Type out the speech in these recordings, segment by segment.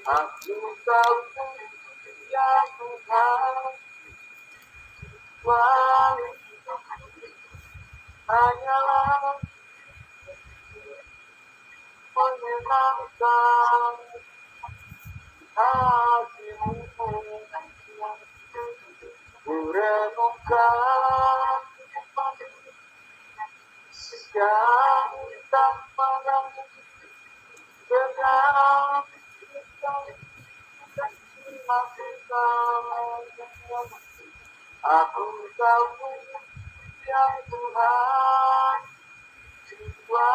Aku tahu ya Tuhan, wali hanyalah menyenangkan hatimu. Kurenungkan sekian tanpa dengan aku tahu ya Tuhan, jiwa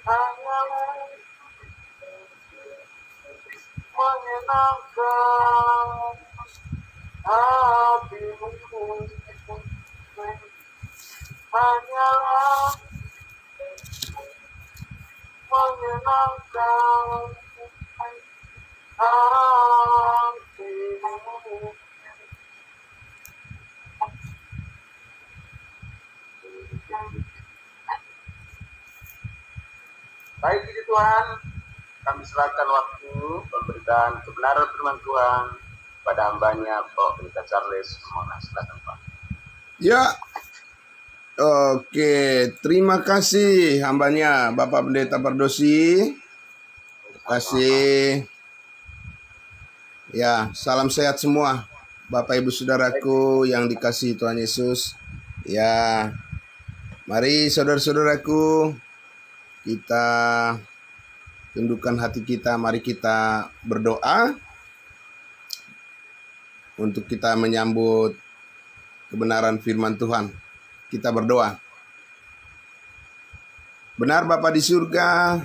hanyalah menyenangkan hatimu. Hanyalah menyenangkan hatimu. Baik puji Tuhan, kami serahkan waktu pemberitaan kebenaran firman Tuhan pada hambanya Pak Pendeta Charles. Mohon silakan Pak. Ya, oke, terima kasih hambanya Bapak Pendeta Pardosi. Terima kasih. Ya, salam sehat semua Bapak Ibu Saudaraku yang dikasihi Tuhan Yesus. Ya, mari saudara-saudaraku, kita tundukkan hati kita, mari kita berdoa untuk kita menyambut kebenaran firman Tuhan. Kita berdoa. Benar Bapa di surga,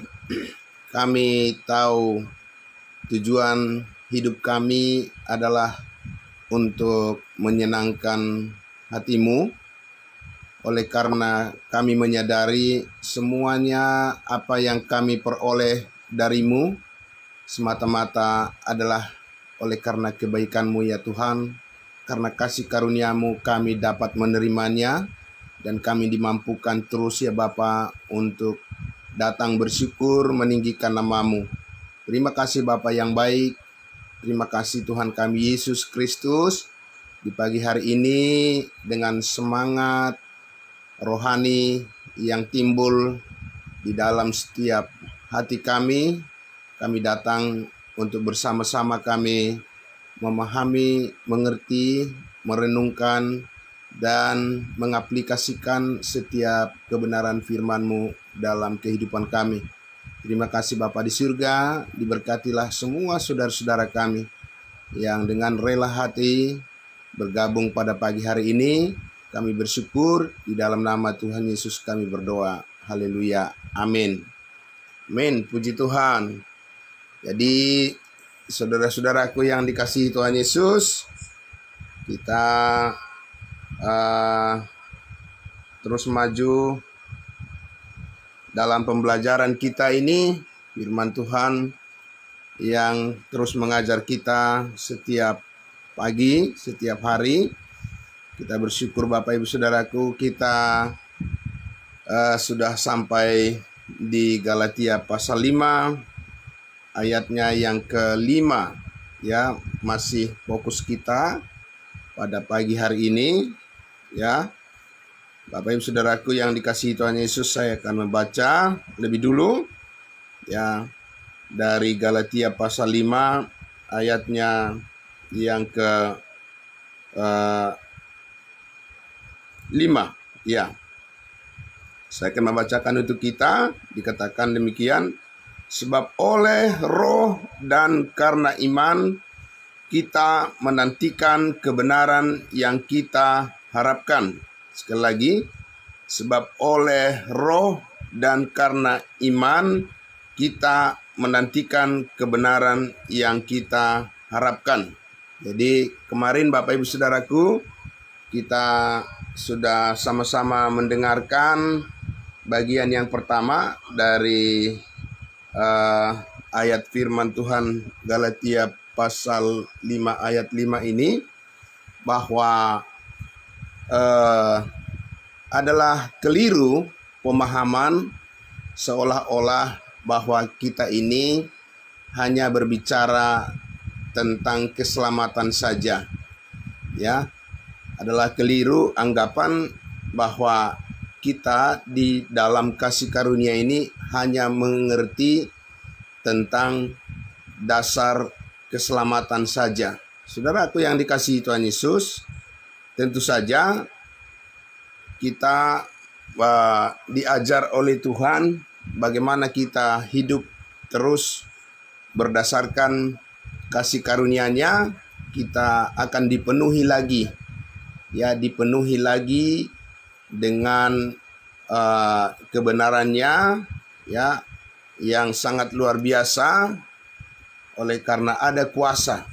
kami tahu tujuan hidup kami adalah untuk menyenangkan hati-Mu. Oleh karena kami menyadari semuanya apa yang kami peroleh dari-Mu semata-mata adalah oleh karena kebaikan-Mu ya Tuhan. Karena kasih karunia-Mu kami dapat menerimanya dan kami dimampukan terus ya Bapa untuk datang bersyukur meninggikan nama-Mu. Terima kasih Bapa yang baik. Terima kasih Tuhan kami Yesus Kristus. Di pagi hari ini dengan semangat rohani yang timbul di dalam setiap hati kami datang untuk bersama-sama kami memahami, mengerti, merenungkan, dan mengaplikasikan setiap kebenaran firman-Mu dalam kehidupan kami. Terima kasih Bapa di surga, diberkatilah semua saudara-saudara kami yang dengan rela hati bergabung pada pagi hari ini. Kami bersyukur di dalam nama Tuhan Yesus kami berdoa. Haleluya. Amin. Amin. Puji Tuhan. Jadi saudara-saudaraku yang dikasihi Tuhan Yesus, kita terus maju dalam pembelajaran kita ini. Firman Tuhan yang terus mengajar kita setiap pagi, setiap hari. Kita bersyukur Bapak Ibu Saudaraku, kita sudah sampai di Galatia pasal 5 ayatnya yang ke-5 ya, masih fokus kita pada pagi hari ini ya. Bapak Ibu Saudaraku yang dikasihi Tuhan Yesus, saya akan membaca lebih dulu ya dari Galatia pasal 5 ayatnya yang ke 5 ya. Saya akan membacakan untuk kita. Dikatakan demikian, sebab oleh roh dan karena iman kita menantikan kebenaran yang kita harapkan. Sekali lagi, sebab oleh roh dan karena iman kita menantikan kebenaran yang kita harapkan. Jadi kemarin Bapak Ibu Saudaraku, kita sudah sama-sama mendengarkan bagian yang pertama dari ayat firman Tuhan Galatia pasal 5 ayat 5 ini, bahwa adalah keliru pemahaman seolah-olah bahwa kita ini hanya berbicara tentang keselamatan saja. Ya, adalah keliru anggapan bahwa kita di dalam kasih karunia ini hanya mengerti tentang dasar keselamatan saja. Saudaraku yang dikasihi Tuhan Yesus, tentu saja kita diajar oleh Tuhan bagaimana kita hidup terus berdasarkan kasih karunia-Nya. Kita akan dipenuhi lagi, ya, dipenuhi lagi dengan kebenarannya, ya, yang sangat luar biasa, oleh karena ada kuasa.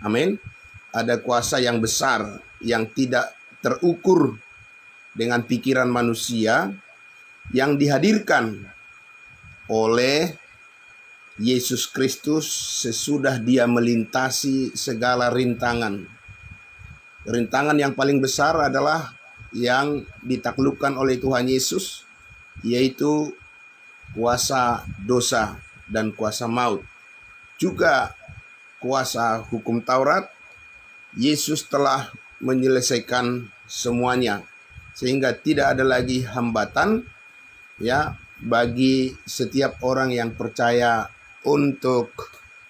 Amin. Ada kuasa yang besar yang tidak terukur dengan pikiran manusia, yang dihadirkan oleh Yesus Kristus sesudah Dia melintasi segala rintangan. Rintangan yang paling besar adalah yang ditaklukkan oleh Tuhan Yesus, yaitu kuasa dosa dan kuasa maut. Juga kuasa hukum Taurat. Yesus telah menyelesaikan semuanya, sehingga tidak ada lagi hambatan, ya, bagi setiap orang yang percaya untuk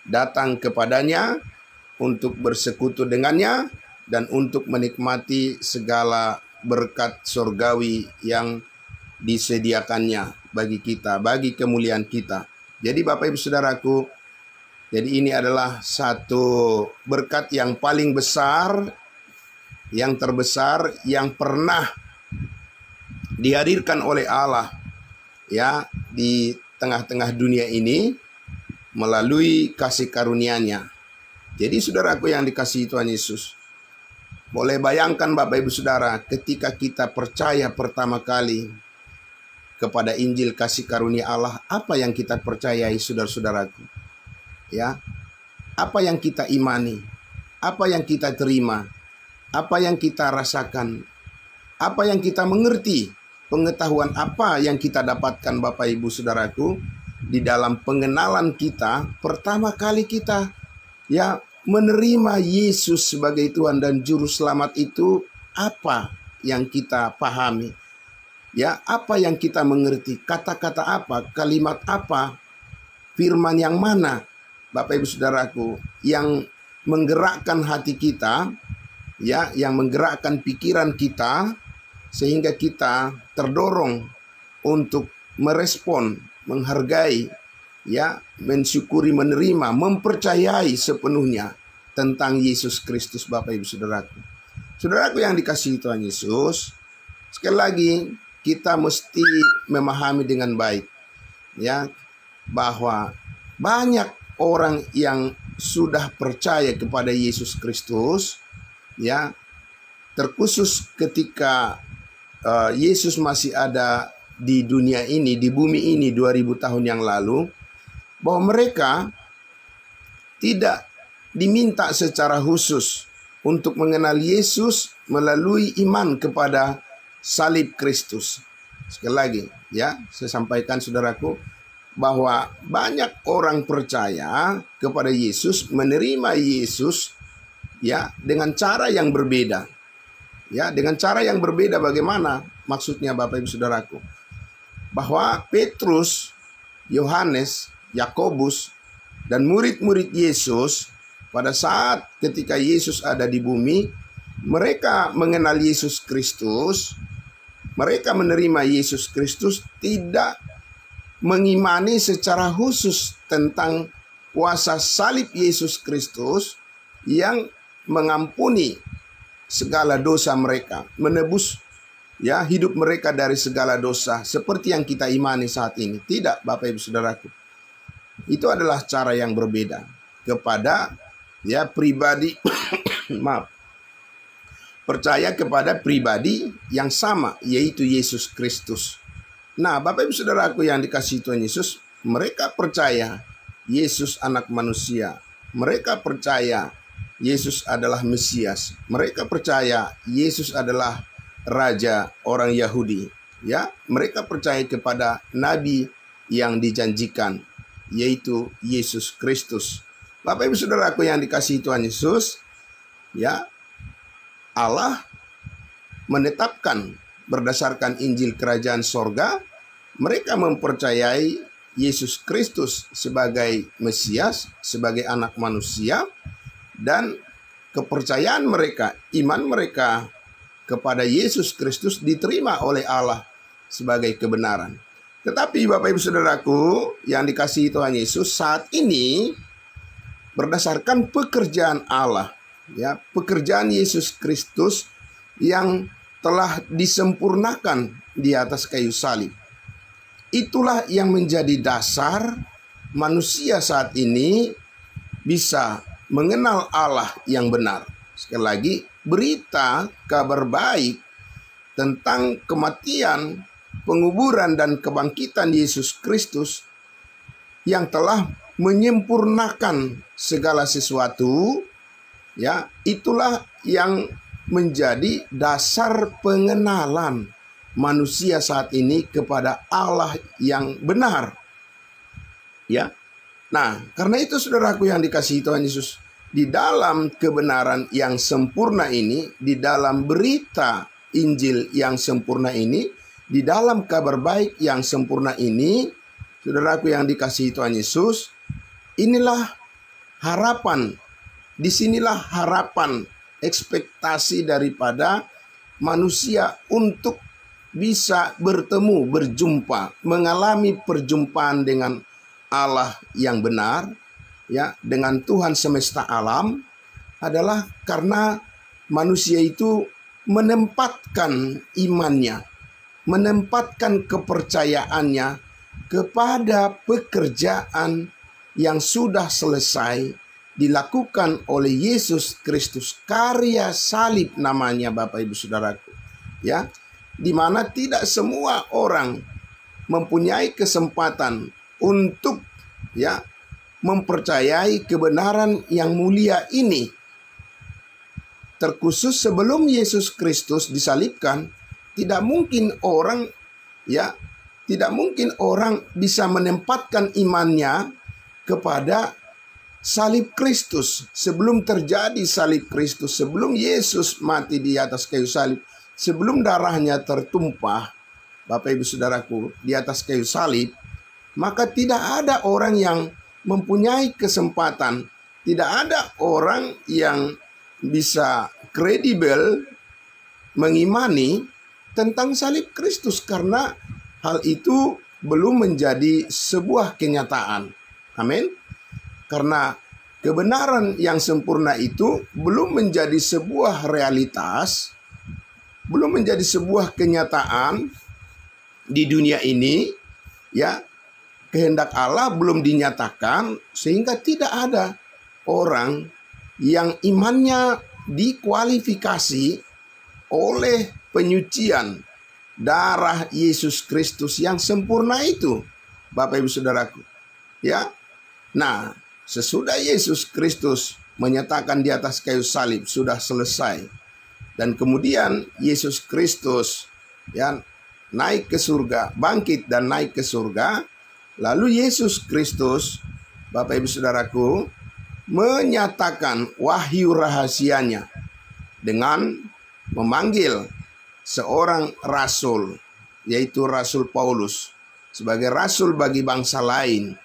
datang kepadanya, untuk bersekutu dengannya, dan untuk menikmati segala berkat surgawi yang disediakannya bagi kita, bagi kemuliaan kita. Jadi Bapak Ibu Saudaraku, jadi ini adalah satu berkat yang paling besar, yang terbesar, yang pernah dihadirkan oleh Allah, ya, di tengah-tengah dunia ini melalui kasih karunia-Nya. Jadi saudaraku yang dikasihi Tuhan Yesus, boleh bayangkan Bapak Ibu Saudara, ketika kita percaya pertama kali kepada Injil kasih karunia Allah, apa yang kita percayai saudara-saudaraku? Ya, apa yang kita imani? Apa yang kita terima? Apa yang kita rasakan? Apa yang kita mengerti? Pengetahuan apa yang kita dapatkan Bapak Ibu Saudaraku di dalam pengenalan kita pertama kali kita, ya, menerima Yesus sebagai Tuhan dan Juru Selamat itu? Apa yang kita pahami? Ya, apa yang kita mengerti? Kata-kata apa? Kalimat apa? Firman yang mana, Bapak Ibu Saudaraku, yang menggerakkan hati kita, ya, yang menggerakkan pikiran kita, sehingga kita terdorong untuk merespon, menghargai, ya, mensyukuri, menerima, mempercayai sepenuhnya tentang Yesus Kristus, Bapak Ibu Saudaraku. Saudaraku yang dikasihi Tuhan Yesus, sekali lagi kita mesti memahami dengan baik, ya, bahwa banyak orang yang sudah percaya kepada Yesus Kristus, ya, terkhusus ketika Yesus masih ada di dunia ini, di bumi ini 2000 tahun yang lalu, bahwa mereka tidak diminta secara khusus untuk mengenal Yesus melalui iman kepada salib Kristus. Sekali lagi, ya, saya sampaikan saudaraku, bahwa banyak orang percaya kepada Yesus, menerima Yesus, ya, dengan cara yang berbeda. Ya, dengan cara yang berbeda. Bagaimana maksudnya Bapak Ibu Saudaraku? Bahwa Petrus, Yohanes, Yakobus, dan murid-murid Yesus pada saat ketika Yesus ada di bumi, mereka mengenal Yesus Kristus, mereka menerima Yesus Kristus, tidak mengimani secara khusus tentang kuasa salib Yesus Kristus yang mengampuni segala dosa mereka, menebus, ya, hidup mereka dari segala dosa seperti yang kita imani saat ini. Tidak, Bapak Ibu Saudaraku. Itu adalah cara yang berbeda kepada, ya, pribadi maaf, percaya kepada pribadi yang sama, yaitu Yesus Kristus. Nah, Bapak Ibu Saudaraku yang dikasihi Tuhan Yesus, mereka percaya Yesus anak manusia. Mereka percaya Yesus adalah Mesias. Mereka percaya Yesus adalah Raja orang Yahudi. Ya, mereka percaya kepada nabi yang dijanjikan, yaitu Yesus Kristus. Bapak Ibu Saudaraku yang dikasihi Tuhan Yesus, ya, Allah menetapkan berdasarkan Injil Kerajaan Sorga, mereka mempercayai Yesus Kristus sebagai Mesias, sebagai anak manusia, dan kepercayaan mereka, iman mereka kepada Yesus Kristus diterima oleh Allah sebagai kebenaran. Tetapi Bapak Ibu Saudaraku yang dikasihi Tuhan Yesus, saat ini berdasarkan pekerjaan Allah, ya, pekerjaan Yesus Kristus yang telah disempurnakan di atas kayu salib. Itulah yang menjadi dasar manusia saat ini bisa mengenal Allah yang benar. Sekali lagi, berita kabar baik tentang kematian, penguburan, dan kebangkitan Yesus Kristus yang telah menyempurnakan segala sesuatu, ya, itulah yang menjadi dasar pengenalan manusia saat ini kepada Allah yang benar. Ya. Nah, karena itu saudaraku yang dikasihi Tuhan Yesus, di dalam kebenaran yang sempurna ini, di dalam berita Injil yang sempurna ini, di dalam kabar baik yang sempurna ini, saudaraku yang dikasihi Tuhan Yesus, inilah harapan, disinilah harapan, ekspektasi daripada manusia untuk bisa bertemu, berjumpa, mengalami perjumpaan dengan Allah yang benar, ya, dengan Tuhan semesta alam, adalah karena manusia itu menempatkan imannya, menempatkan kepercayaannya kepada pekerjaan yang sudah selesai dilakukan oleh Yesus Kristus, karya salib namanya Bapak Ibu Saudaraku, ya, di mana tidak semua orang mempunyai kesempatan untuk, ya, mempercayai kebenaran yang mulia ini. Terkhusus sebelum Yesus Kristus disalibkan, tidak mungkin orang, ya, tidak mungkin orang bisa menempatkan imannya kepada salib Kristus. Sebelum terjadi salib Kristus, sebelum Yesus mati di atas kayu salib, sebelum darahnya tertumpah, Bapak Ibu Saudaraku, di atas kayu salib, maka tidak ada orang yang mempunyai kesempatan, tidak ada orang yang bisa kredibel mengimani tentang salib Kristus, karena hal itu belum menjadi sebuah kenyataan. Amin. Karena kebenaran yang sempurna itu belum menjadi sebuah realitas, belum menjadi sebuah kenyataan di dunia ini, ya. Kehendak Allah belum dinyatakan, sehingga tidak ada orang yang imannya dikualifikasi oleh penyucian darah Yesus Kristus yang sempurna itu, Bapak Ibu Saudaraku, ya. Nah, sesudah Yesus Kristus menyatakan di atas kayu salib sudah selesai, dan kemudian Yesus Kristus, ya, naik ke surga, bangkit dan naik ke surga. Lalu Yesus Kristus, Bapak Ibu Saudaraku, menyatakan wahyu rahasianya dengan memanggil seorang rasul, yaitu Rasul Paulus, sebagai rasul bagi bangsa lain,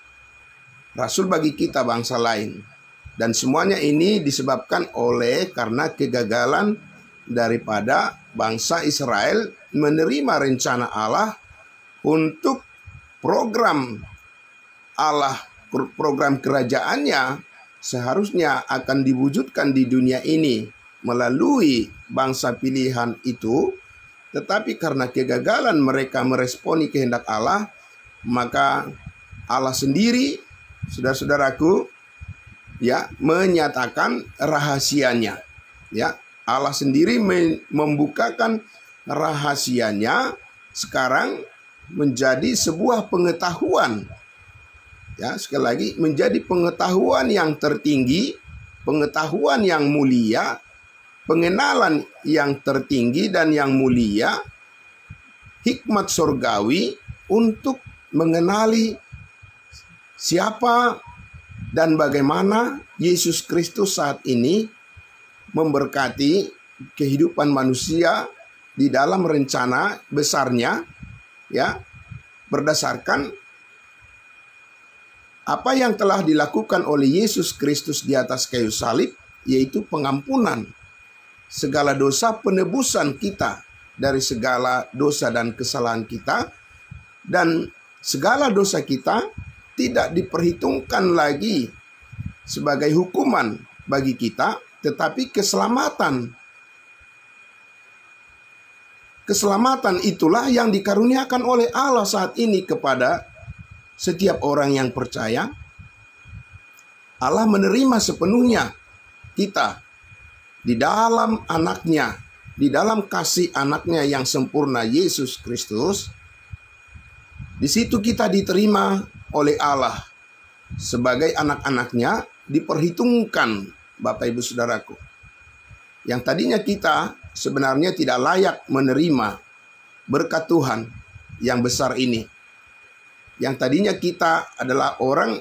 rasul bagi kita bangsa lain. Dan semuanya ini disebabkan oleh karena kegagalan daripada bangsa Israel menerima rencana Allah untuk program Allah, program kerajaannya seharusnya akan diwujudkan di dunia ini melalui bangsa pilihan itu. Tetapi karena kegagalan mereka meresponi kehendak Allah, maka Allah sendiri, saudara-saudaraku, ya, menyatakan rahasianya. Ya, Allah sendiri membukakan rahasianya sekarang menjadi sebuah pengetahuan. Ya, sekali lagi, menjadi pengetahuan yang tertinggi, pengetahuan yang mulia, pengenalan yang tertinggi dan yang mulia hikmat surgawi untuk mengenali siapa dan bagaimana Yesus Kristus saat ini memberkati kehidupan manusia di dalam rencana besarnya, ya, berdasarkan apa yang telah dilakukan oleh Yesus Kristus di atas kayu salib, yaitu pengampunan segala dosa, penebusan kita dari segala dosa dan kesalahan kita, dan segala dosa kita tidak diperhitungkan lagi sebagai hukuman bagi kita, tetapi keselamatan. Keselamatan itulah yang dikaruniakan oleh Allah saat ini kepada setiap orang yang percaya. Allah menerima sepenuhnya kita di dalam anaknya, di dalam kasih anaknya yang sempurna, Yesus Kristus. Di situ kita diterima oleh Allah sebagai anak-anaknya, diperhitungkan, Bapak Ibu Saudaraku. Yang tadinya kita sebenarnya tidak layak menerima berkat Tuhan yang besar ini. Yang tadinya kita adalah orang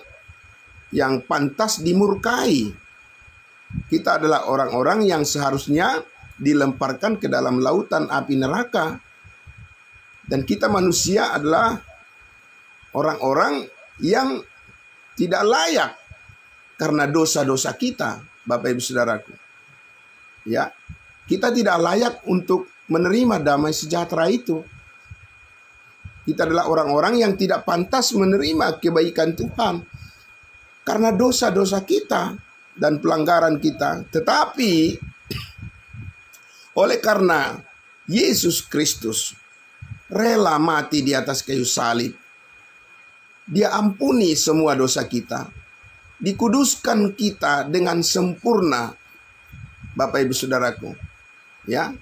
yang pantas dimurkai. Kita adalah orang-orang yang seharusnya dilemparkan ke dalam lautan api neraka. Dan kita manusia adalah orang-orang yang tidak layak karena dosa-dosa kita, Bapak Ibu Saudaraku. Ya, kita tidak layak untuk menerima damai sejahtera itu. Kita adalah orang-orang yang tidak pantas menerima kebaikan Tuhan karena dosa-dosa kita dan pelanggaran kita. Tetapi oleh karena Yesus Kristus rela mati di atas kayu salib, Dia ampuni semua dosa kita, dikuduskan kita dengan sempurna, Bapak Ibu Saudaraku. Ya,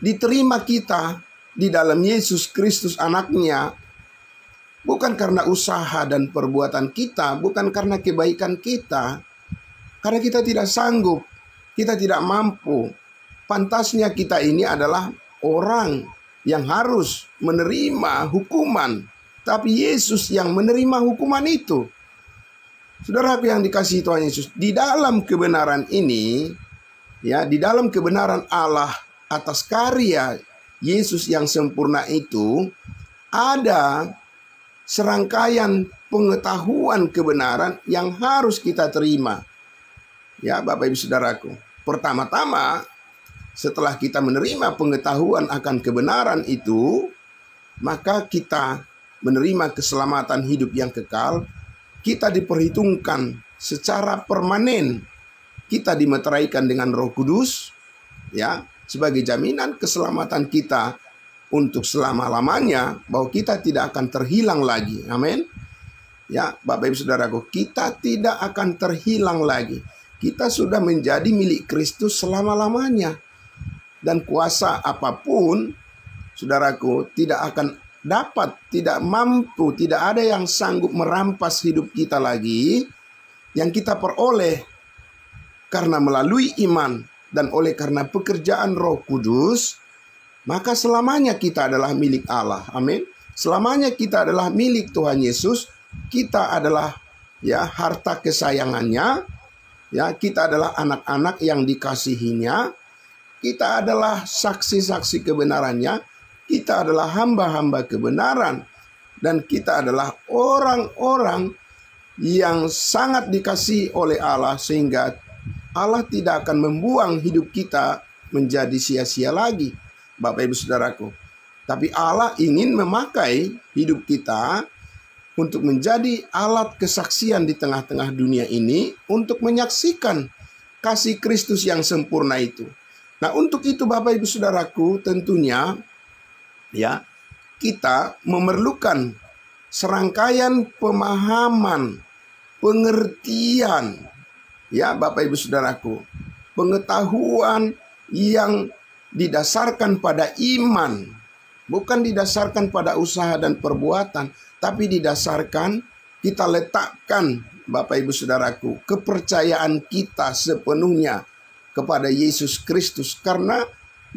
diterima kita di dalam Yesus Kristus anaknya, bukan karena usaha dan perbuatan kita, bukan karena kebaikan kita, karena kita tidak sanggup, kita tidak mampu. Pantasnya kita ini adalah orang yang harus menerima hukuman, tapi Yesus yang menerima hukuman itu. Saudaraku yang dikasihi Tuhan Yesus, di dalam kebenaran ini, ya, di dalam kebenaran Allah atas karya Yesus yang sempurna itu, ada serangkaian pengetahuan kebenaran yang harus kita terima. Ya, Bapak Ibu Saudaraku. Pertama-tama, setelah kita menerima pengetahuan akan kebenaran itu, maka kita menerima keselamatan hidup yang kekal. Kita diperhitungkan secara permanen. Kita dimeteraikan dengan Roh Kudus, ya, sebagai jaminan keselamatan kita untuk selama-lamanya, bahwa kita tidak akan terhilang lagi. Amin. Ya, Bapak Ibu Saudaraku, kita tidak akan terhilang lagi. Kita sudah menjadi milik Kristus selama-lamanya. Dan kuasa apapun, saudaraku, tidak akan dapat, tidak mampu, tidak ada yang sanggup merampas hidup kita lagi, yang kita peroleh karena melalui iman dan oleh karena pekerjaan Roh Kudus, maka selamanya kita adalah milik Allah. Amin. Selamanya kita adalah milik Tuhan Yesus. Kita adalah, ya, harta kesayangannya. Ya, kita adalah anak-anak yang dikasihinya. Kita adalah saksi-saksi kebenarannya. Kita adalah hamba-hamba kebenaran. Dan kita adalah orang-orang yang sangat dikasihi oleh Allah, sehingga Allah tidak akan membuang hidup kita menjadi sia-sia lagi, Bapak Ibu Saudaraku. Tapi Allah ingin memakai hidup kita untuk menjadi alat kesaksian di tengah-tengah dunia ini, untuk menyaksikan kasih Kristus yang sempurna itu. Nah, untuk itu Bapak Ibu Saudaraku, tentunya, ya, kita memerlukan serangkaian pemahaman, pengertian, ya, Bapak Ibu Saudaraku, pengetahuan yang didasarkan pada iman, bukan didasarkan pada usaha dan perbuatan, tapi didasarkan, kita letakkan, Bapak Ibu Saudaraku, kepercayaan kita sepenuhnya kepada Yesus Kristus, karena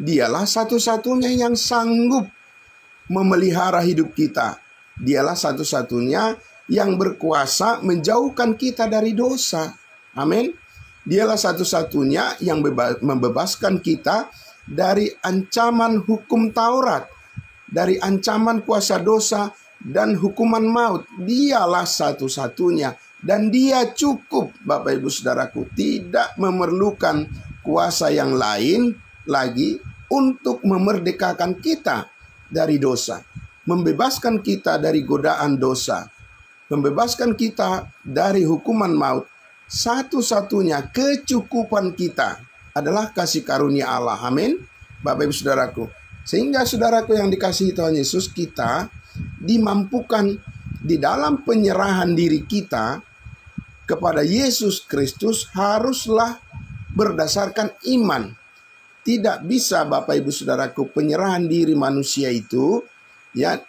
Dialah satu-satunya yang sanggup memelihara hidup kita. Dialah satu-satunya yang berkuasa menjauhkan kita dari dosa. Amin. Dialah satu-satunya yang membebaskan kita dari ancaman hukum Taurat, dari ancaman kuasa dosa dan hukuman maut. Dialah satu-satunya, dan Dia cukup, Bapak Ibu Saudaraku, tidak memerlukan kuasa yang lain lagi untuk memerdekakan kita dari dosa, membebaskan kita dari godaan dosa, membebaskan kita dari hukuman maut. Satu-satunya kecukupan kita adalah kasih karunia Allah. Amin. Bapak Ibu Saudaraku. Sehingga saudaraku yang dikasihi Tuhan Yesus, kita dimampukan di dalam penyerahan diri kita kepada Yesus Kristus haruslah berdasarkan iman. Tidak bisa Bapak Ibu Saudaraku penyerahan diri manusia itu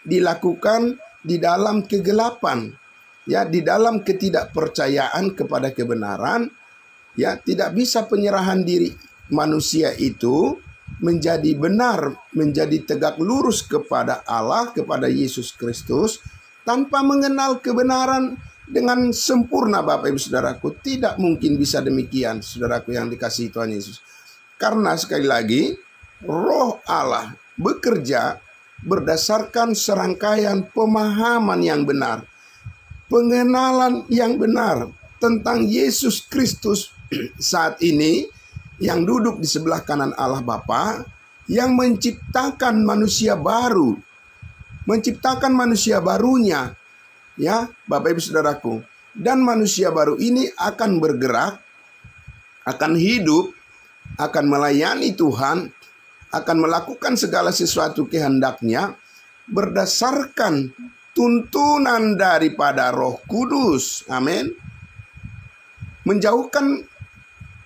dilakukan di dalam kegelapan. Di dalam ketidakpercayaan kepada kebenaran, tidak bisa penyerahan diri manusia itu menjadi benar, menjadi tegak lurus kepada Allah, kepada Yesus Kristus, tanpa mengenal kebenaran dengan sempurna. Bapak Ibu Saudaraku, tidak mungkin bisa demikian, saudaraku yang dikasihi Tuhan Yesus. Karena sekali lagi, Roh Allah bekerja berdasarkan serangkaian pemahaman yang benar, pengenalan yang benar tentang Yesus Kristus saat ini yang duduk di sebelah kanan Allah Bapa, yang menciptakan manusia baru, menciptakan manusia barunya, Bapak Ibu Saudaraku. Dan manusia baru ini akan bergerak, akan hidup, akan melayani Tuhan, akan melakukan segala sesuatu kehendaknya berdasarkan tuntunan daripada Roh Kudus. Amin. Menjauhkan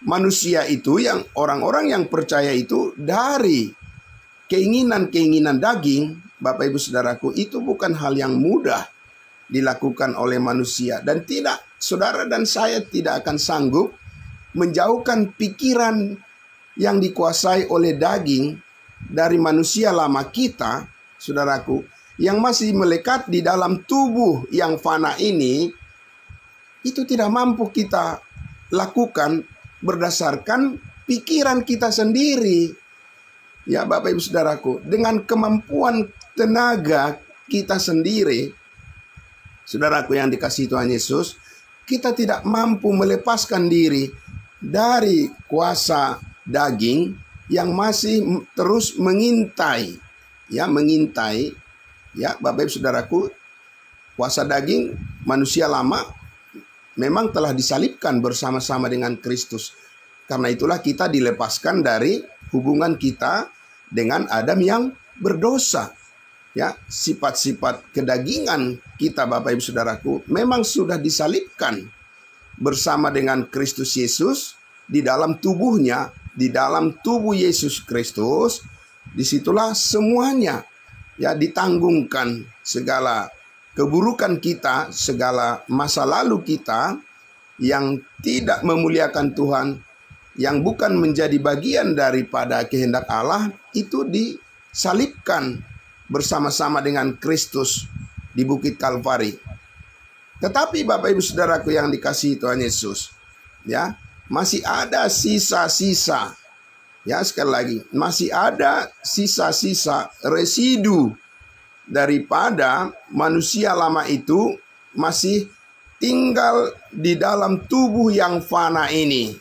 manusia itu, yang orang-orang yang percaya itu, dari keinginan-keinginan daging. Bapak Ibu Saudaraku, itu bukan hal yang mudah dilakukan oleh manusia, dan tidak, saudara dan saya tidak akan sanggup menjauhkan pikiran yang dikuasai oleh daging dari manusia lama kita, saudaraku, yang masih melekat di dalam tubuh yang fana ini. Itu tidak mampu kita lakukan berdasarkan pikiran kita sendiri. Bapak Ibu Saudaraku, dengan kemampuan tenaga kita sendiri, saudaraku yang dikasihi Tuhan Yesus, kita tidak mampu melepaskan diri dari kuasa daging yang masih terus mengintai. Bapak Ibu Saudaraku, kuasa daging manusia lama memang telah disalibkan bersama-sama dengan Kristus. Karena itulah kita dilepaskan dari hubungan kita dengan Adam yang berdosa. Sifat-sifat kedagingan kita, Bapak Ibu Saudaraku, memang sudah disalibkan bersama dengan Kristus Yesus di dalam tubuhnya, di dalam tubuh Yesus Kristus. Disitulah semuanya ditanggungkan, segala keburukan kita, segala masa lalu kita yang tidak memuliakan Tuhan, yang bukan menjadi bagian daripada kehendak Allah, itu disalibkan bersama-sama dengan Kristus di Bukit Kalvari. Tetapi Bapak Ibu Saudaraku yang dikasihi Tuhan Yesus, masih ada sisa-sisa. Sekali lagi, masih ada sisa-sisa residu daripada manusia lama itu masih tinggal di dalam tubuh yang fana ini.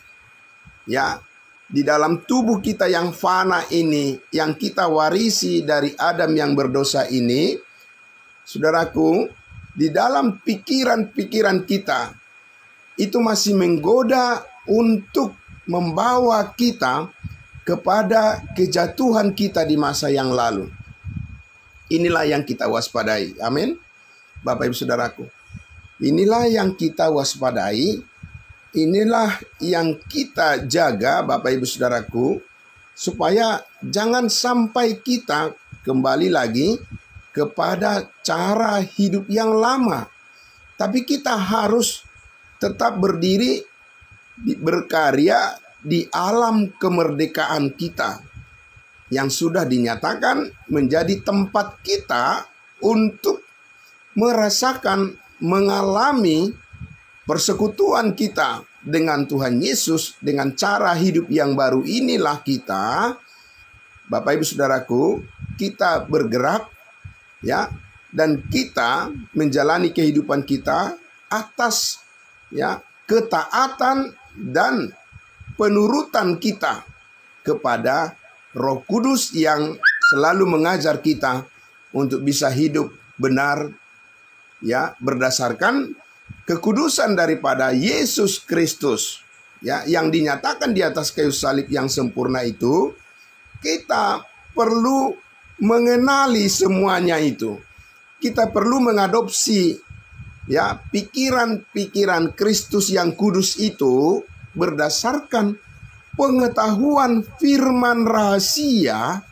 Di dalam tubuh kita yang fana ini, yang kita warisi dari Adam yang berdosa ini, saudaraku, di dalam pikiran-pikiran kita itu masih menggoda untuk membawa kita kepada kejatuhan kita di masa yang lalu. Inilah yang kita waspadai. Amin. Bapak Ibu Saudaraku, inilah yang kita waspadai. Inilah yang kita jaga, Bapak Ibu Saudaraku, supaya jangan sampai kita kembali lagi kepada cara hidup yang lama. Tapi kita harus tetap berdiri, berkarya di alam kemerdekaan kita. yang sudah dinyatakan menjadi tempat kita untuk merasakan, mengalami persekutuan kita dengan Tuhan Yesus. Dengan cara hidup yang baru inilah kita, Bapak Ibu Saudaraku, kita bergerak ya, dan kita menjalani kehidupan kita atas ya ketaatan dan penurutan kita kepada Roh Kudus yang selalu mengajar kita untuk bisa hidup benar ya berdasarkan kekudusan daripada Yesus Kristus ya yang dinyatakan di atas kayu salib yang sempurna itu. Kita perlu mengenali semuanya itu. Kita perlu mengadopsi ya pikiran-pikiran Kristus yang kudus itu berdasarkan pengetahuan firman rahasia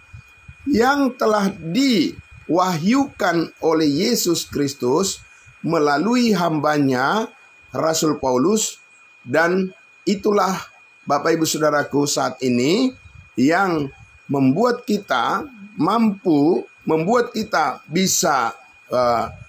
yang telah diwahyukan oleh Yesus Kristus melalui hambanya Rasul Paulus. Dan itulah Bapak Ibu Saudaraku saat ini yang membuat kita mampu, membuat kita bisa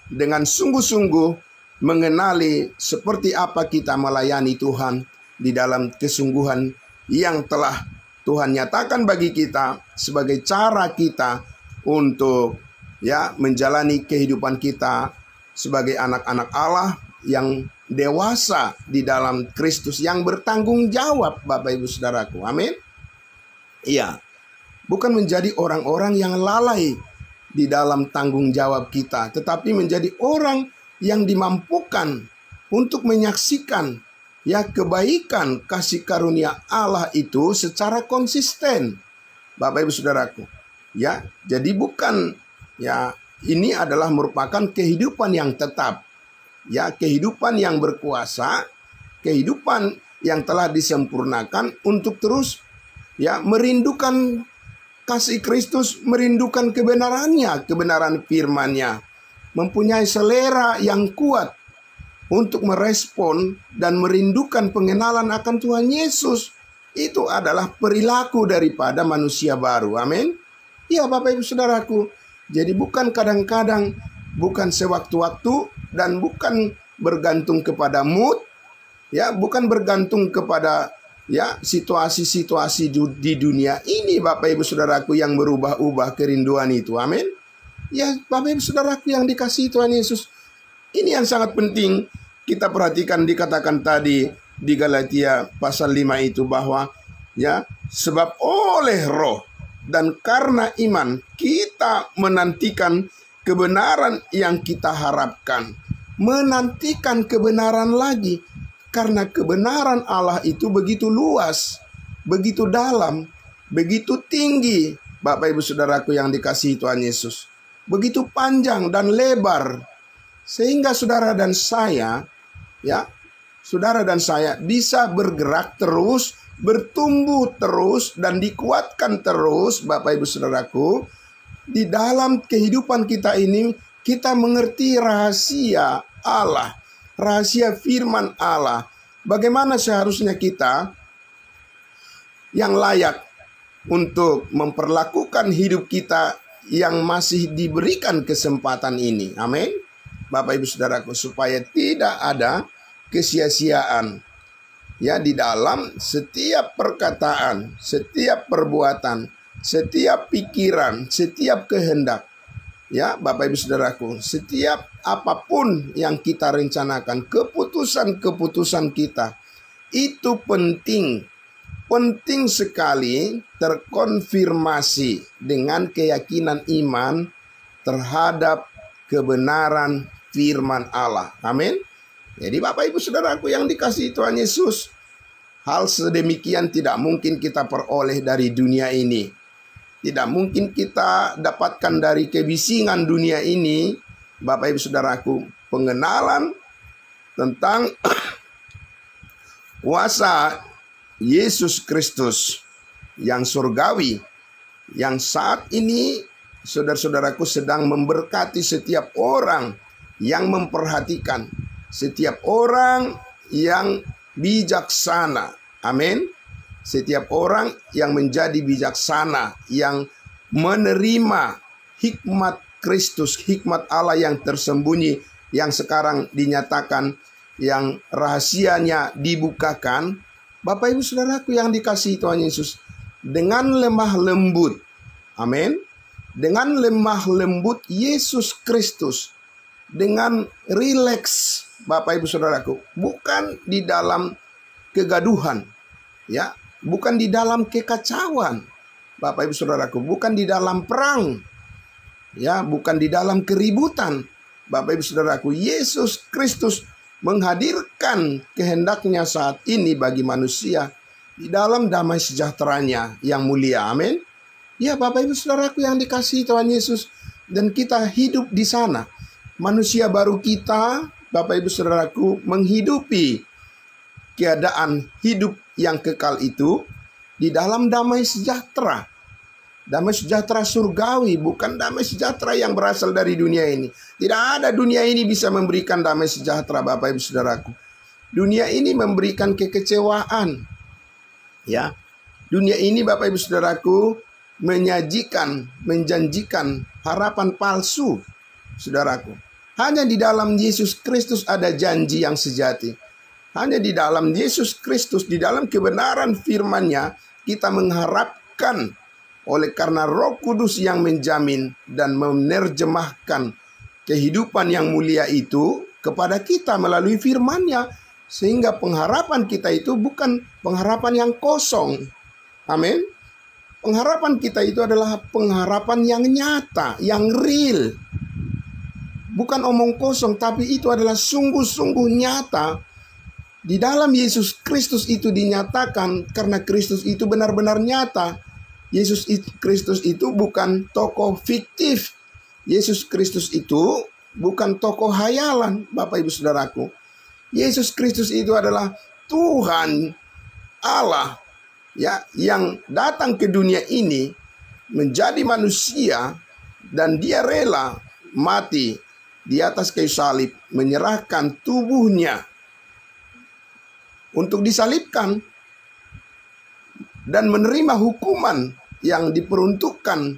dengan sungguh-sungguh mengenali seperti apa kita melayani Tuhan di dalam kesungguhan yang telah Tuhan nyatakan bagi kita sebagai cara kita untuk ya menjalani kehidupan kita sebagai anak-anak Allah yang dewasa di dalam Kristus, yang bertanggung jawab, Bapak Ibu Saudaraku. Amin. Iya. Bukan menjadi orang-orang yang lalai di dalam tanggung jawab kita, tetapi menjadi orang yang dimampukan untuk menyaksikan ya kebaikan kasih karunia Allah itu secara konsisten, Bapak Ibu Saudaraku. Ya, jadi bukan ya ini adalah merupakan kehidupan yang tetap. Ya, kehidupan yang berkuasa, kehidupan yang telah disempurnakan untuk terus ya merindukan kasih Kristus, merindukan kebenarannya, kebenaran firman-Nya, mempunyai selera yang kuat untuk merespon dan merindukan pengenalan akan Tuhan Yesus. Itu adalah perilaku daripada manusia baru. Amin. Ya Bapak Ibu Saudaraku. Jadi bukan kadang-kadang, bukan sewaktu-waktu, dan bukan bergantung kepada mood, ya, bukan bergantung kepada ya situasi-situasi di dunia ini, Bapak Ibu Saudaraku, yang berubah-ubah kerinduan itu. Amin. Ya Bapak Ibu Saudaraku yang dikasihi Tuhan Yesus, ini yang sangat penting kita perhatikan. Dikatakan tadi di Galatia pasal 5 itu bahwa ya sebab oleh Roh dan karena iman kita menantikan kebenaran yang kita harapkan. Menantikan kebenaran lagi, karena kebenaran Allah itu begitu luas, begitu dalam, begitu tinggi, Bapak Ibu Saudaraku yang dikasihi Tuhan Yesus. Begitu panjang dan lebar, sehingga saudara dan saya, ya, saudara dan saya bisa bergerak terus, bertumbuh terus, dan dikuatkan terus, Bapak Ibu Saudaraku. Di dalam kehidupan kita ini, kita mengerti rahasia Allah, rahasia firman Allah. Bagaimana seharusnya kita yang layak untuk memperlakukan hidup kita yang masih diberikan kesempatan ini. Amin. Bapak Ibu Saudaraku, supaya tidak ada kesia-siaan ya di dalam setiap perkataan, setiap perbuatan, setiap pikiran, setiap kehendak. Ya Bapak Ibu Saudaraku, setiap apapun yang kita rencanakan, keputusan-keputusan kita, itu penting sekali terkonfirmasi dengan keyakinan iman terhadap kebenaran firman Allah. Amin. Jadi Bapak Ibu Saudaraku yang dikasihi Tuhan Yesus, hal sedemikian tidak mungkin kita peroleh dari dunia ini. Tidak mungkin kita dapatkan dari kebisingan dunia ini, Bapak Ibu Saudaraku, pengenalan tentang kuasa Yesus Kristus yang surgawi, yang saat ini saudara-saudaraku sedang memberkati setiap orang yang memperhatikan, setiap orang yang bijaksana. Amin. setiap orang yang menjadi bijaksana, yang menerima hikmat Kristus, hikmat Allah yang tersembunyi, yang sekarang dinyatakan, yang rahasianya dibukakan. Bapak Ibu Saudaraku yang dikasihi Tuhan Yesus, dengan lemah lembut, amin, dengan lemah lembut Yesus Kristus, dengan rileks, Bapak Ibu Saudaraku, bukan di dalam kegaduhan, ya, bukan di dalam kekacauan, Bapak Ibu Saudaraku, bukan di dalam perang, ya, bukan di dalam keributan. Bapak Ibu Saudaraku, Yesus Kristus menghadirkan kehendaknya saat ini bagi manusia di dalam damai sejahteranya yang mulia. Amin. Ya, Bapak Ibu Saudaraku yang dikasihi Tuhan Yesus, dan kita hidup di sana. Manusia baru kita, Bapak Ibu Saudaraku, menghidupi keadaan hidup yang kekal itu di dalam damai sejahtera. Damai sejahtera surgawi, bukan damai sejahtera yang berasal dari dunia ini. Tidak ada dunia ini bisa memberikan damai sejahtera, Bapak Ibu Saudaraku. Dunia ini memberikan kekecewaan. Ya, dunia ini, Bapak Ibu Saudaraku, menjanjikan harapan palsu, Saudaraku. Hanya di dalam Yesus Kristus ada janji yang sejati. Hanya di dalam Yesus Kristus, di dalam kebenaran firman-Nya, kita mengharapkan, oleh karena Roh Kudus yang menjamin dan menerjemahkan kehidupan yang mulia itu kepada kita melalui firman-Nya. Sehingga pengharapan kita itu bukan pengharapan yang kosong. Amin. Pengharapan kita itu adalah pengharapan yang nyata, yang real. Bukan omong kosong, tapi itu adalah sungguh-sungguh nyata. Di dalam Yesus Kristus itu dinyatakan, karena Kristus itu benar-benar nyata. Yesus Kristus itu bukan tokoh fiktif. Yesus Kristus itu bukan tokoh hayalan, Bapak Ibu Saudaraku. Yesus Kristus itu adalah Tuhan Allah, ya, yang datang ke dunia ini menjadi manusia, dan Dia rela mati di atas kayu salib, menyerahkan tubuhnya untuk disalibkan dan menerima hukuman yang diperuntukkan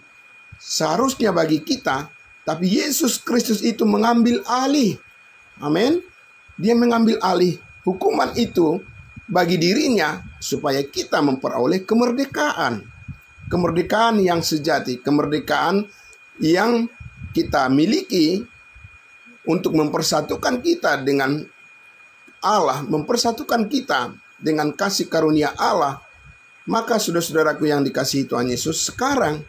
seharusnya bagi kita. Tapi Yesus Kristus itu mengambil alih. Amin. Dia mengambil alih hukuman itu bagi dirinya supaya kita memperoleh kemerdekaan. Kemerdekaan yang sejati, kemerdekaan yang kita miliki untuk mempersatukan kita dengan Allah, mempersatukan kita dengan kasih karunia Allah. Maka saudara-saudaraku yang dikasihi Tuhan Yesus, sekarang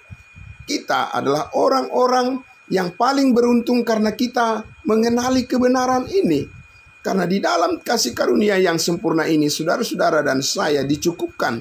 kita adalah orang-orang yang paling beruntung karena kita mengenali kebenaran ini. Karena di dalam kasih karunia yang sempurna ini, saudara-saudara dan saya dicukupkan.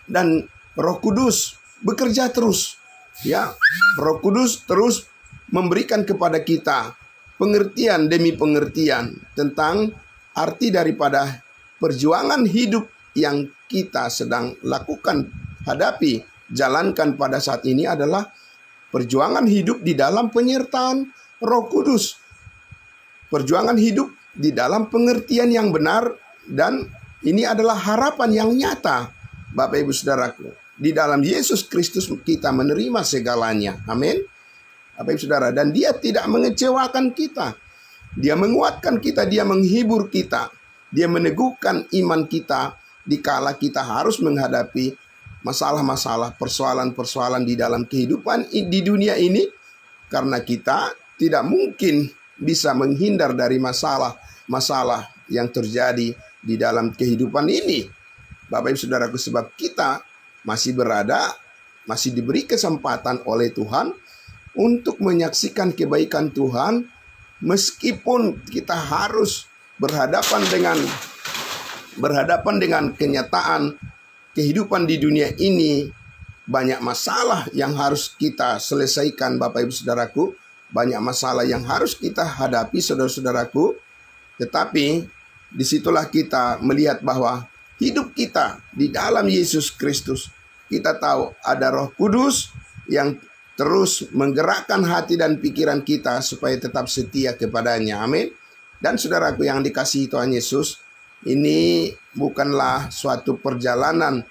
Dan Roh Kudus bekerja terus. Ya, Roh Kudus terus memberikan kepada kita pengertian demi pengertian tentang arti daripada perjuangan hidup yang kita sedang lakukan, hadapi, jalankan pada saat ini adalah perjuangan hidup di dalam penyertaan Roh Kudus. Perjuangan hidup di dalam pengertian yang benar, dan ini adalah harapan yang nyata, Bapak Ibu Saudaraku. Di dalam Yesus Kristus kita menerima segalanya. Amin. Bapak Ibu Saudara, dan Dia tidak mengecewakan kita. Dia menguatkan kita, Dia menghibur kita. Dia meneguhkan iman kita dikala kita harus menghadapi masalah-masalah, persoalan-persoalan di dalam kehidupan di dunia ini. Karena kita tidak mungkin bisa menghindar dari masalah-masalah yang terjadi di dalam kehidupan ini, Bapak Ibu Saudaraku, sebab kita masih diberi kesempatan oleh Tuhan untuk menyaksikan kebaikan Tuhan, meskipun kita harus berhadapan dengan kenyataan kehidupan di dunia ini. Banyak masalah yang harus kita selesaikan, Bapak Ibu Saudaraku. Banyak masalah yang harus kita hadapi, saudara-saudaraku. Tetapi disitulah kita melihat bahwa hidup kita di dalam Yesus Kristus. Kita tahu ada Roh Kudus yang terus menggerakkan hati dan pikiran kita supaya tetap setia kepadanya. Amin. Dan saudaraku yang dikasihi Tuhan Yesus, Ini bukanlah suatu perjalanan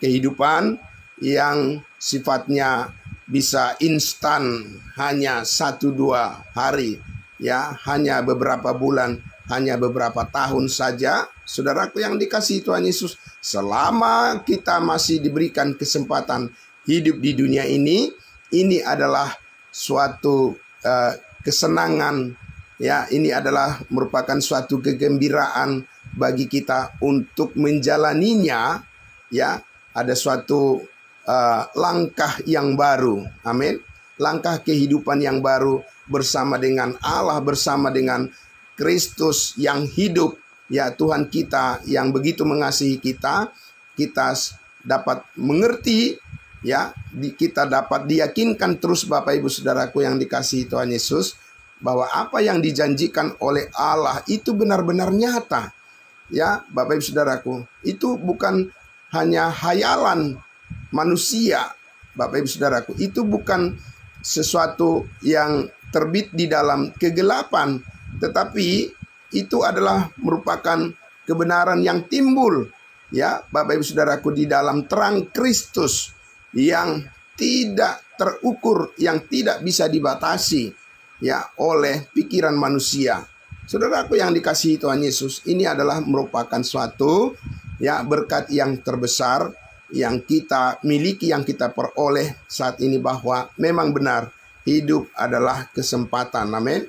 kehidupan yang sifatnya bisa instan, hanya 1-2 hari, ya, hanya beberapa bulan, hanya beberapa tahun saja. Saudaraku yang dikasihi Tuhan Yesus, selama kita masih diberikan kesempatan hidup di dunia ini adalah suatu kesenangan, ya, ini adalah merupakan suatu kegembiraan bagi kita untuk menjalaninya, ya. Ada suatu langkah yang baru, amin, langkah kehidupan yang baru bersama dengan Allah, bersama dengan Kristus yang hidup, ya, Tuhan kita yang begitu mengasihi kita. Kita dapat mengerti, ya, kita dapat diyakinkan terus Bapak Ibu Saudaraku yang dikasihi Tuhan Yesus, bahwa apa yang dijanjikan oleh Allah itu benar-benar nyata, ya, Bapak Ibu Saudaraku. Itu bukan hanya hayalan manusia, Bapak Ibu Saudaraku. Itu bukan sesuatu yang terbit di dalam kegelapan, tetapi itu adalah merupakan kebenaran yang timbul, ya, Bapak Ibu Saudaraku, di dalam terang Kristus yang tidak terukur, yang tidak bisa dibatasi, ya, oleh pikiran manusia. Saudaraku yang dikasihi Tuhan Yesus, ini adalah merupakan suatu, ya, berkat yang terbesar yang kita miliki, yang kita peroleh saat ini, bahwa memang benar hidup adalah kesempatan. Amin.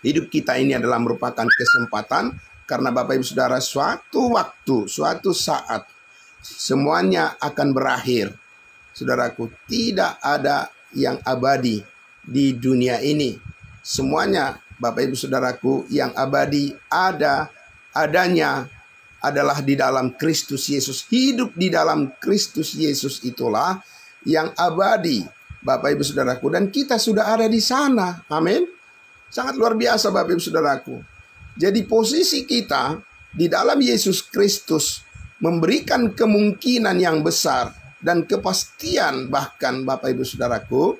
Hidup kita ini adalah merupakan kesempatan, karena Bapak Ibu Saudara, suatu waktu, suatu saat semuanya akan berakhir. Saudaraku, tidak ada yang abadi di dunia ini. Semuanya, Bapak Ibu Saudaraku, yang abadi adanya adalah di dalam Kristus Yesus. Hidup di dalam Kristus Yesus itulah yang abadi, Bapak Ibu Saudaraku, dan kita sudah ada di sana. Amin. Sangat luar biasa Bapak Ibu Saudaraku. Jadi posisi kita di dalam Yesus Kristus memberikan kemungkinan yang besar dan kepastian, bahkan Bapak Ibu Saudaraku,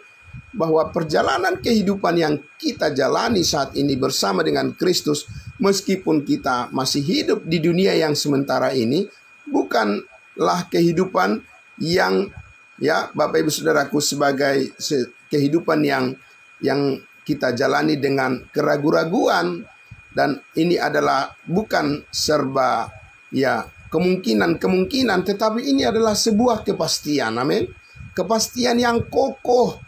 bahwa perjalanan kehidupan yang kita jalani saat ini bersama dengan Kristus, meskipun kita masih hidup di dunia yang sementara ini, bukanlah kehidupan yang, ya, Bapak Ibu Saudaraku, sebagai kehidupan yang kita jalani dengan keraguan-raguan. Dan ini adalah bukan serba, ya, kemungkinan-kemungkinan, tetapi ini adalah sebuah kepastian. Amin. Kepastian yang kokoh,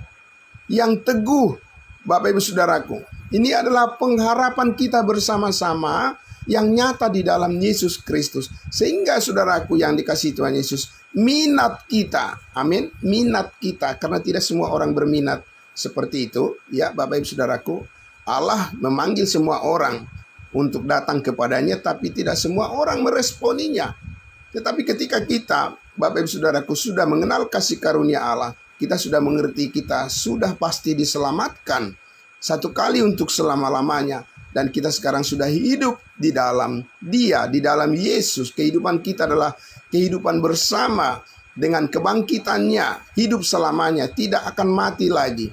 yang teguh, Bapak Ibu Saudaraku. Ini adalah pengharapan kita bersama-sama yang nyata di dalam Yesus Kristus. Sehingga saudaraku yang dikasihi Tuhan Yesus, minat kita, amin, minat kita, karena tidak semua orang berminat seperti itu, ya Bapak Ibu Saudaraku. Allah memanggil semua orang untuk datang kepadanya, tapi tidak semua orang meresponinya. Tetapi ketika kita, Bapak Ibu Saudaraku, sudah mengenal kasih karunia Allah, kita sudah mengerti kita sudah pasti diselamatkan satu kali untuk selama-lamanya. Dan kita sekarang sudah hidup di dalam Dia, di dalam Yesus. Kehidupan kita adalah kehidupan bersama dengan kebangkitannya, hidup selamanya, tidak akan mati lagi.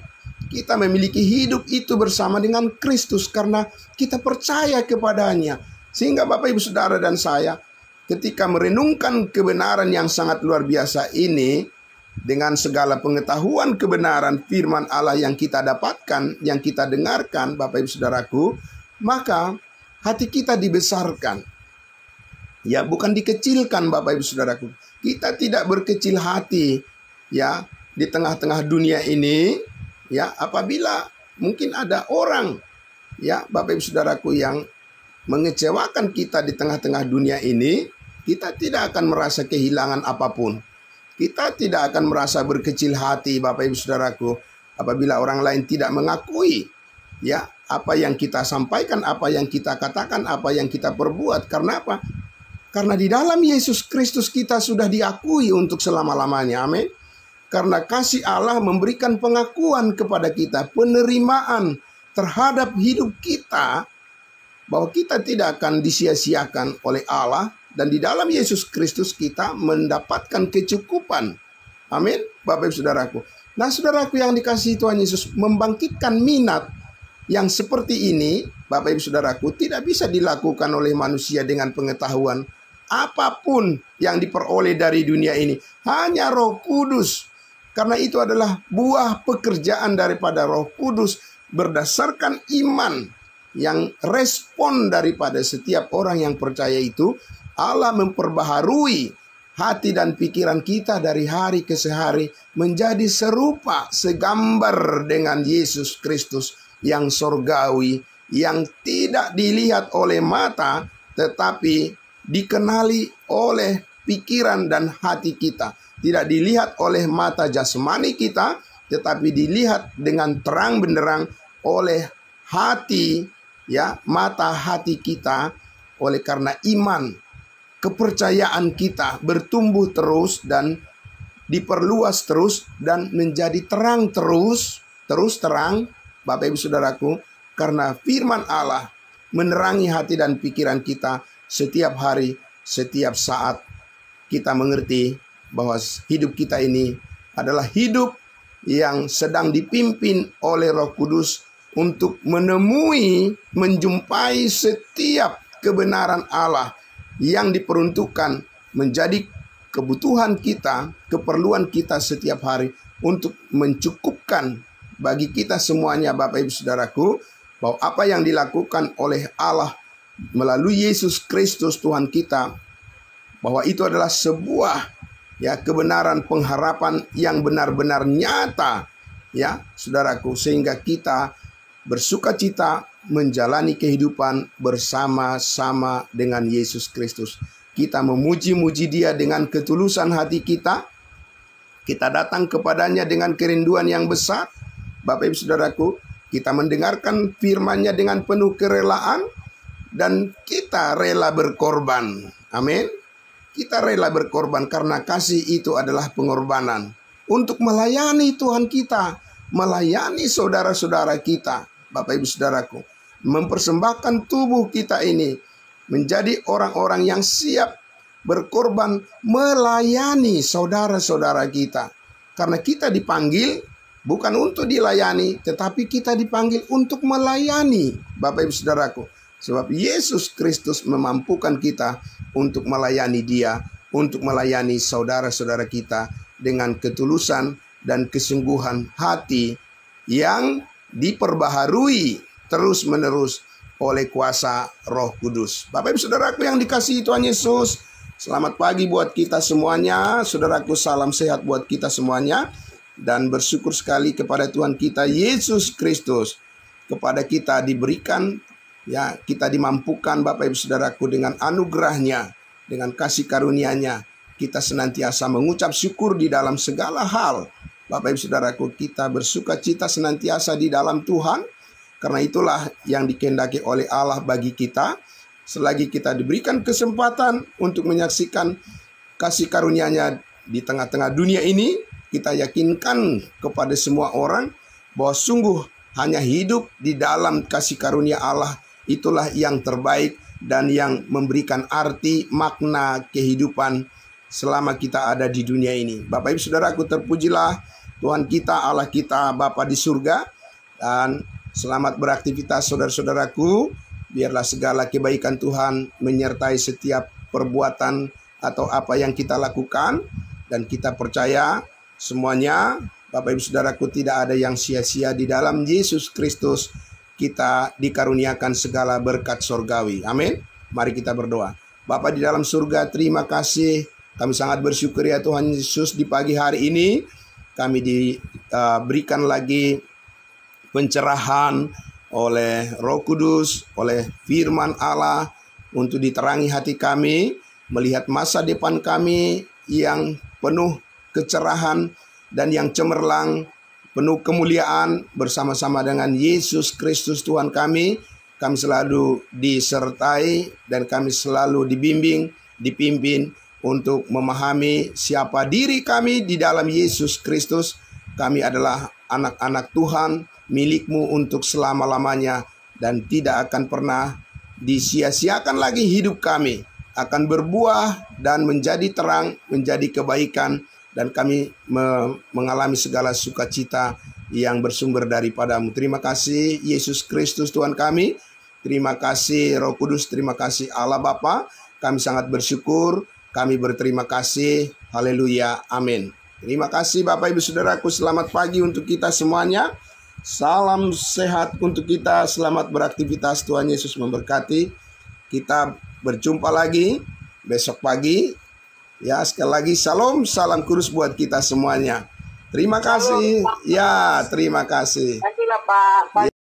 Kita memiliki hidup itu bersama dengan Kristus karena kita percaya kepadanya. Sehingga Bapak Ibu Saudara dan saya, ketika merenungkan kebenaran yang sangat luar biasa ini, dengan segala pengetahuan kebenaran firman Allah yang kita dapatkan, yang kita dengarkan, Bapak Ibu Saudaraku, maka hati kita dibesarkan. Ya, bukan dikecilkan Bapak Ibu Saudaraku. Kita tidak berkecil hati, ya, di tengah-tengah dunia ini. Ya, apabila mungkin ada orang, ya Bapak Ibu Saudaraku, yang mengecewakan kita di tengah-tengah dunia ini, kita tidak akan merasa kehilangan apapun. Kita tidak akan merasa berkecil hati Bapak Ibu Saudaraku apabila orang lain tidak mengakui, ya, apa yang kita sampaikan, apa yang kita katakan, apa yang kita perbuat. Karena apa? Karena di dalam Yesus Kristus kita sudah diakui untuk selama-lamanya. Amin. Karena kasih Allah memberikan pengakuan kepada kita, penerimaan terhadap hidup kita, bahwa kita tidak akan disia-siakan oleh Allah. Dan di dalam Yesus Kristus kita mendapatkan kecukupan. Amin, Bapak Ibu Saudaraku. Nah, saudaraku yang dikasihi Tuhan Yesus, membangkitkan minat yang seperti ini, Bapak Ibu Saudaraku, tidak bisa dilakukan oleh manusia dengan pengetahuan apapun yang diperoleh dari dunia ini. Hanya Roh Kudus. Karena itu adalah buah pekerjaan daripada Roh Kudus berdasarkan iman yang respon daripada setiap orang yang percaya itu. Allah memperbaharui hati dan pikiran kita dari hari ke hari menjadi serupa, segambar dengan Yesus Kristus yang sorgawi, yang tidak dilihat oleh mata, tetapi dikenali oleh pikiran dan hati kita. Tidak dilihat oleh mata jasmani kita, tetapi dilihat dengan terang benderang oleh hati, ya, mata hati kita. Oleh karena iman, kepercayaan kita bertumbuh terus dan diperluas terus dan menjadi terang terus terang, Bapak Ibu Saudaraku, karena firman Allah menerangi hati dan pikiran kita setiap hari, setiap saat. Kita mengerti bahwa hidup kita ini adalah hidup yang sedang dipimpin oleh Roh Kudus untuk menemui, menjumpai setiap kebenaran Allah yang diperuntukkan menjadi kebutuhan kita, keperluan kita setiap hari untuk mencukupkan bagi kita semuanya, Bapak Ibu Saudaraku, bahwa apa yang dilakukan oleh Allah melalui Yesus Kristus Tuhan kita, bahwa itu adalah sebuah, ya, kebenaran pengharapan yang benar-benar nyata, ya saudaraku, sehingga kita bersukacita menjalani kehidupan bersama-sama dengan Yesus Kristus. Kita memuji-muji Dia dengan ketulusan hati kita. Kita datang kepadanya dengan kerinduan yang besar. Bapak Ibu Saudaraku, kita mendengarkan firman-Nya dengan penuh kerelaan dan kita rela berkorban. Amin. Kita rela berkorban karena kasih itu adalah pengorbanan untuk melayani Tuhan kita, melayani saudara-saudara kita, Bapak Ibu Saudaraku, mempersembahkan tubuh kita ini menjadi orang-orang yang siap berkorban melayani saudara-saudara kita. Karena kita dipanggil bukan untuk dilayani, tetapi kita dipanggil untuk melayani, Bapak Ibu Saudaraku. Sebab Yesus Kristus memampukan kita untuk melayani Dia, untuk melayani saudara-saudara kita dengan ketulusan dan kesungguhan hati yang diperbaharui terus-menerus oleh kuasa Roh Kudus. Bapak Ibu Saudaraku yang dikasihi Tuhan Yesus, selamat pagi buat kita semuanya. Saudaraku, salam sehat buat kita semuanya. Dan bersyukur sekali kepada Tuhan kita Yesus Kristus. Kepada kita diberikan, ya, kita dimampukan Bapak Ibu Saudaraku dengan anugerah-Nya, dengan kasih karunia-Nya. Kita senantiasa mengucap syukur di dalam segala hal. Bapak Ibu Saudaraku, kita bersukacita senantiasa di dalam Tuhan. Karena itulah yang dikehendaki oleh Allah bagi kita. Selagi kita diberikan kesempatan untuk menyaksikan kasih karunia-Nya di tengah-tengah dunia ini, kita yakinkan kepada semua orang bahwa sungguh hanya hidup di dalam kasih karunia Allah itulah yang terbaik dan yang memberikan arti makna kehidupan selama kita ada di dunia ini. Bapak Ibu Saudaraku, terpujilah Tuhan kita, Allah kita, Bapa di surga. Dan selamat beraktivitas saudara-saudaraku. Biarlah segala kebaikan Tuhan menyertai setiap perbuatan atau apa yang kita lakukan. Dan kita percaya semuanya, Bapak Ibu Saudaraku, tidak ada yang sia-sia. Di dalam Yesus Kristus kita dikaruniakan segala berkat surgawi. Amin. Mari kita berdoa. Bapa di dalam surga, terima kasih. Kami sangat bersyukur ya Tuhan Yesus, di pagi hari ini kami diberikan lagi pencerahan oleh Roh Kudus, oleh firman Allah, untuk diterangi hati kami, melihat masa depan kami yang penuh kecerahan dan yang cemerlang, penuh kemuliaan bersama-sama dengan Yesus Kristus Tuhan kami. Kami selalu disertai dan kami selalu dibimbing, dipimpin untuk memahami siapa diri kami di dalam Yesus Kristus. Kami adalah anak-anak Tuhan, milik-Mu untuk selama-lamanya, dan tidak akan pernah disia-siakan lagi hidup kami. Akan berbuah dan menjadi terang, menjadi kebaikan, dan kami mengalami segala sukacita yang bersumber daripadamu. Terima kasih Yesus Kristus Tuhan kami. Terima kasih Roh Kudus, terima kasih Allah Bapa. Kami sangat bersyukur, kami berterima kasih. Haleluya, amin. Terima kasih Bapak Ibu Saudaraku, selamat pagi untuk kita semuanya. Salam sehat untuk kita, selamat beraktivitas, Tuhan Yesus memberkati. Kita berjumpa lagi besok pagi. Ya, sekali lagi salam, salam kudus buat kita semuanya. Terima kasih. Ya, terima kasih. Kasih lah Pak.